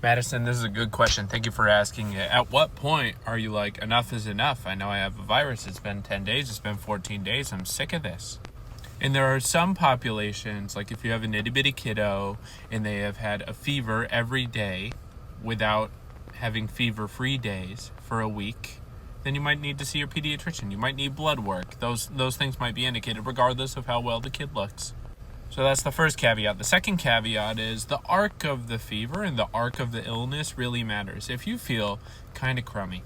Madison, this is a good question. Thank you for asking it. At what point are you like, enough is enough? I know I have a virus. It's been 10 days. It's been 14 days. I'm sick of this. And there are some populations, like if you have an itty bitty kiddo and they have had a fever every day without having fever-free days for a week, then you might need to see your pediatrician. You might need blood work. Those things might be indicated regardless of how well the kid looks. So that's the first caveat. The second caveat is the arc of the fever and the arc of the illness really matters. If you feel kind of crummy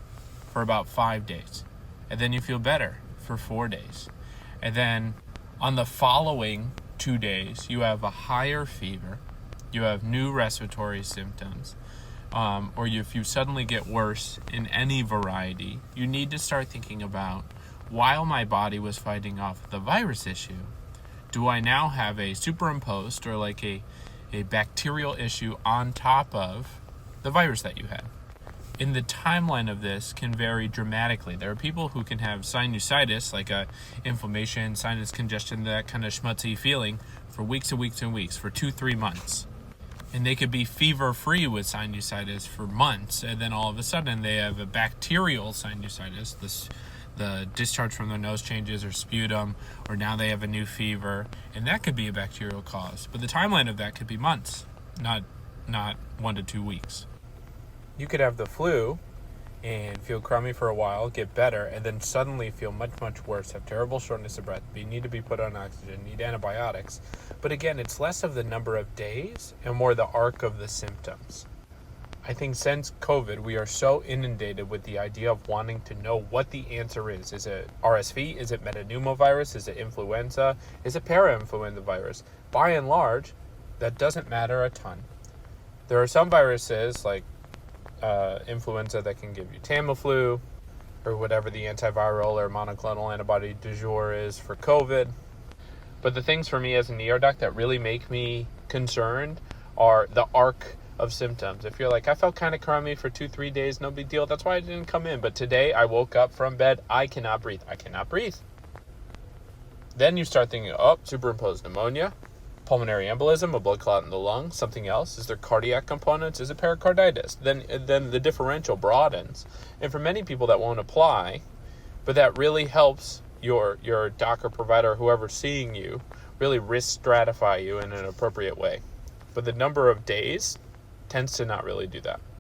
for about 5 days, and then you feel better for 4 days, and then on the following 2 days, you have a higher fever, you have new respiratory symptoms, or if you suddenly get worse in any variety, you need to start thinking about, while my body was fighting off the virus issue, do I now have a superimposed or like a bacterial issue on top of the virus that you had? And the timeline of this can vary dramatically. There are people who can have sinusitis, like a inflammation, sinus congestion, that kind of schmutzy feeling for weeks and weeks and weeks, for 2-3 months. And they could be fever-free with sinusitis for months, and then all of a sudden they have a bacterial sinusitis, the discharge from their nose changes or sputum, or now they have a new fever, and that could be a bacterial cause. But the timeline of that could be months, not 1 to 2 weeks. You could have the flu and feel crummy for a while, get better, and then suddenly feel much, much worse, have terrible shortness of breath, need to be put on oxygen, need antibiotics. But again, it's less of the number of days and more the arc of the symptoms. I think since COVID, we are so inundated with the idea of wanting to know what the answer is. Is it RSV? Is it metapneumovirus? Is it influenza? Is it parainfluenza virus? By and large, that doesn't matter a ton. There are some viruses like influenza that can give you Tamiflu or whatever the antiviral or monoclonal antibody du jour is for COVID. But the things for me as an ER doc that really make me concerned are the arc of symptoms. If you're like, I felt kind of crummy for 2-3 days, no big deal, that's why I didn't come in. But today I woke up from bed, I cannot breathe. Then you start thinking, superimposed pneumonia, pulmonary embolism, a blood clot in the lung, something else. Is there cardiac components? Is it pericarditis? Then the differential broadens. And for many people that won't apply, but that really helps your doc or provider, whoever's seeing you, really risk stratify you in an appropriate way. But the number of days tends to not really do that.